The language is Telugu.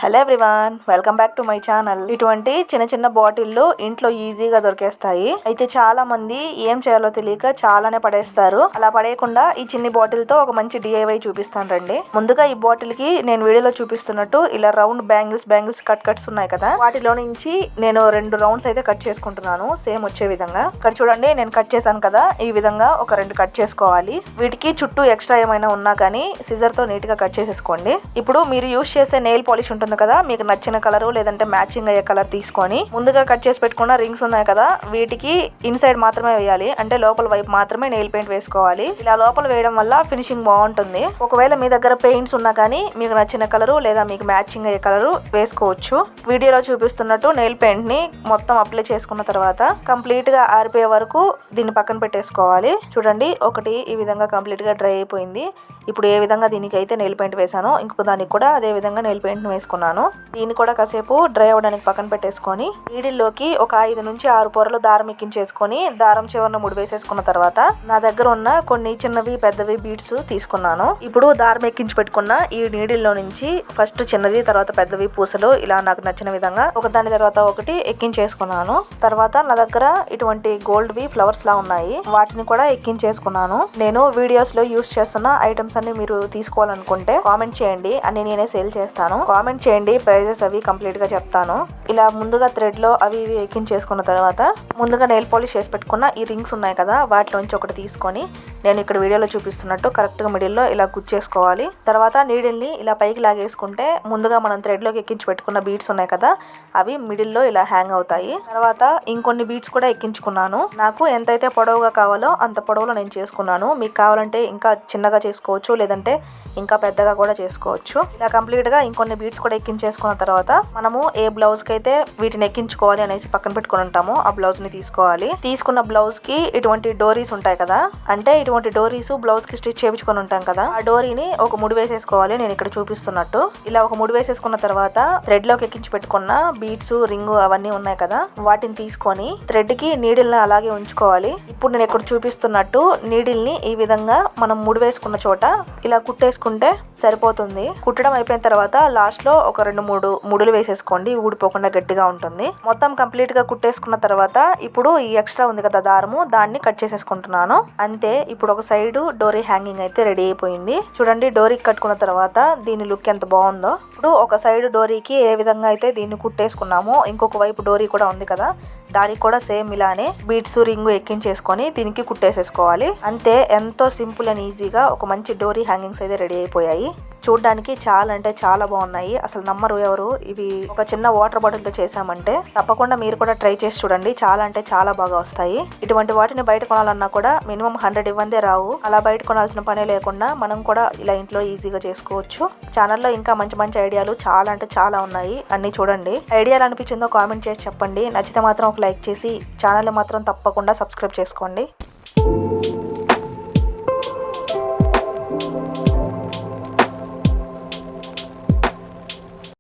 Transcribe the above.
Hello everyone, welcome back to my channel. ఇటువంటి చిన్న చిన్న బాటిల్లు ఇంట్లో ఈజీగా దొరికేస్తాయి. అయితే చాలా మంది ఏం చేయాలో తెలియక చాలానే పడేస్తారు. అలా పడేయకుండా ఈ చిన్ని బాటిల్ తో ఒక మంచి DIY చూపిస్తాను రండి. ముందుగా ఈ బాటిల్ కి నేను వీడియోలో చూపిస్తున్నట్టు ఇలా రౌండ్ బ్యాంగిల్స్ కట్స్ ఉన్నాయి కదా, వాటిలో నుంచి నేను 2 రౌండ్స్ అయితే కట్ చేసుకుంటున్నాను సేమ్ వచ్చే విధంగా. ఇక్కడ చూడండి, నేను కట్ చేశాను కదా, ఈ విధంగా ఒక 2 కట్ చేసుకోవాలి. వీటికి చుట్టూ ఎక్స్ట్రా ఏమైనా ఉన్నా కానీ సిజర్ తో నీట్ గా కట్ చేసేసుకోండి. ఇప్పుడు మీరు యూస్ చేసే నెయిల్ పాలిష్ ఉంటుంది కదా, మీకు నచ్చిన కలర్ లేదంటే మ్యాచింగ్ అయ్యే కలర్ తీసుకొని ముందుగా కట్ చేసి పెట్టుకున్న రింగ్స్ ఉన్నాయి కదా, వీటికి ఇన్సైడ్ మాత్రమే వేయాలి. అంటే లోపల వైపు మాత్రమే నెయిల్ పెయింట్ వేసుకోవాలి. ఇలా లోపల వేయడం వల్ల ఫినిషింగ్ బాగుంటుంది. ఒకవేళ మీ దగ్గర పెయింట్స్ ఉన్నా కానీ మీకు నచ్చిన కలరు లేదా మీకు మ్యాచింగ్ అయ్యే కలరు వేసుకోవచ్చు. వీడియోలో చూపిస్తున్నట్టు నెయిల్ పెయింట్ ని మొత్తం అప్లై చేసుకున్న తర్వాత కంప్లీట్ గా ఆరిపోయే వరకు దీన్ని పక్కన పెట్టేసుకోవాలి. చూడండి, ఒకటి ఈ విధంగా కంప్లీట్ గా డ్రై అయిపోయింది. ఇప్పుడు ఏ విధంగా దీనికి అయితే నెయిల్ పెయింట్ వేసానో ఇంకొక దానికి కూడా అదే విధంగా నెయిల్ పెయింట్ వేసుకున్నాను. దీన్ని కూడా కాసేపు డ్రై అవ్వడానికి పక్కన పెట్టేసుకొని నీడిల్లోకి ఒక 5 నుంచి 6 పొరలు దారం ఎక్కించేసుకొని దారం చివరన ముడి వేసేసుకున్న తర్వాత నా దగ్గర ఉన్న కొన్ని చిన్నవి పెద్దవి బీడ్స్ తీసుకున్నాను. ఇప్పుడు దారం ఎక్కించి పెట్టుకున్న ఈ నీడిల్లో నుంచి ఫస్ట్ చిన్నది, తర్వాత పెద్దవి పూసలు ఇలా నాకు నచ్చిన విధంగా ఒకదాని తర్వాత ఒకటి ఎక్కించేసుకున్నాను. తర్వాత నా దగ్గర ఇటువంటి గోల్డ్వి ఫ్లవర్స్ లా ఉన్నాయి, వాటిని కూడా ఎక్కించేసుకున్నాను. నేను వీడియోస్ లో యూస్ చేస్తున్న ఐటమ్స్ అన్ని మీరు తీసుకోవాలనుకుంటే కామెంట్ చేయండి, అన్ని నేనే సేల్ చేస్తాను. కామెంట్ చేయండి, ప్రైజెస్ అవి కంప్లీట్ గా చెప్తాను. ఇలా ముందుగా థ్రెడ్ లో అవి ఎక్కించేసుకున్న తర్వాత ముందుగా నెయిల్ పాలిష్ చేసి పెట్టుకున్న ఈ రింగ్స్ ఉన్నాయి కదా, వాటిలోంచి ఒకటి తీసుకొని నేను ఇక్కడ వీడియోలో చూపిస్తున్నట్టు కరెక్ట్ గా మిడిల్ లో ఇలా గుచ్చేసుకోవాలి. తర్వాత నీడిల్ ని ఇలా పైకి లాగేసుకుంటే ముందుగా మనం థ్రెడ్ లోకి ఎక్కించి పెట్టుకున్న బీడ్స్ ఉన్నాయి కదా, అవి మిడిల్ లో ఇలా హ్యాంగ్ అవుతాయి. తర్వాత ఇంకొన్ని బీడ్స్ కూడా ఎక్కించుకున్నాను. నాకు ఎంతైతే పొడవుగా కావాలో అంత పొడవులో నేను చేసుకున్నాను. మీకు కావాలంటే ఇంకా చిన్నగా చేసుకోవచ్చు, లేదంటే ఇంకా పెద్దగా కూడా చేసుకోవచ్చు. ఇలా కంప్లీట్ గా ఇంకొన్ని బీడ్స్ కూడా ఎక్కించేసుకున్న తర్వాత మనము ఏ బ్లౌజ్ కి అయితే వీటిని ఎక్కించుకోవాలి అనేసి పక్కన పెట్టుకుని ఉంటామో ఆ బ్లౌజ్ ని తీసుకోవాలి. తీసుకున్న బ్లౌజ్ కి ఇటువంటి డోరీస్ ఉంటాయి కదా, అంటే ఇటువంటి డోరీస్ బ్లౌజ్ కి స్టిచ్ చేయించుకొని ఉంటాం కదా, ఆ డోరీని ఒక ముడి వేసేసుకోవాలి. నేను ఇక్కడ చూపిస్తున్నట్టు ఇలా ఒక ముడి వేసేసుకున్న తర్వాత థ్రెడ్ లోకి ఎక్కించి పెట్టుకున్న బీడ్స్, రింగ్ అవన్నీ ఉన్నాయి కదా, వాటిని తీసుకొని థ్రెడ్ కి నీడిల్ ని అలాగే ఉంచుకోవాలి. ఇప్పుడు నేను ఇక్కడ చూపిస్తున్నట్టు నీడిల్ ని ఈ విధంగా మనం ముడి వేసుకున్న చోట ఇలా కుట్టేసుకుంటే సరిపోతుంది. కుట్టడం అయిపోయిన తర్వాత లాస్ట్ లో ఒక 2-3 ముడులు వేసేసుకోండి, ఊడిపోకుండా గట్టిగా ఉంటుంది. మొత్తం కంప్లీట్ గా కుట్టేసుకున్న తర్వాత ఇప్పుడు ఈ ఎక్స్ట్రా ఉంది కదా దారము, దాన్ని కట్ చేసేసుకుంటున్నాను. అంతే, ఇప్పుడు ఒక సైడ్ డోరీ హ్యాంగింగ్ అయితే రెడీ అయిపోయింది. చూడండి, డోరీ కట్టుకున్న తర్వాత దీని లుక్ ఎంత బాగుందో. ఇప్పుడు ఒక సైడ్ డోరీకి ఏ విధంగా అయితే దీన్ని కుట్టేసుకున్నామో ఇంకొక వైపు డోరీ కూడా ఉంది కదా, దానికి కూడా సేమ్ ఇలానే బీడ్స్, రింగ్ ఎక్కించేసుకొని దీనికి కుట్టేసేసుకోవాలి. అంతే, ఎంతో సింపుల్ అండ్ ఈజీగా ఒక మంచి డోరీ హ్యాంగింగ్స్ అయితే రెడీ అయిపోయాయి. చూడడానికి చాలా అంటే చాలా బాగున్నాయి. అసలు నమ్మరు ఎవరు. ఇవి ఒక చిన్న వాటర్ బాటిల్ తో చేసామంటే తప్పకుండా మీరు కూడా ట్రై చేసి చూడండి, చాలా అంటే చాలా బాగా వస్తాయి. ఇటువంటి వాటిని బయట కొనాలన్నా కూడా మినిమం 100 ఇవ్వందే రావు. అలా బయట కొనాల్సిన పనే లేకుండా మనం కూడా ఇలా ఇంట్లో ఈజీగా చేసుకోవచ్చు. ఛానల్లో ఇంకా మంచి మంచి ఐడియాలు చాలా అంటే చాలా ఉన్నాయి, అన్ని చూడండి. ఐడియాలు అనిపించిందో కామెంట్ చేసి చెప్పండి. నచ్చితే మాత్రం ఒక లైక్ చేసి ఛానల్ మాత్రం తప్పకుండా సబ్స్క్రైబ్ చేసుకోండి.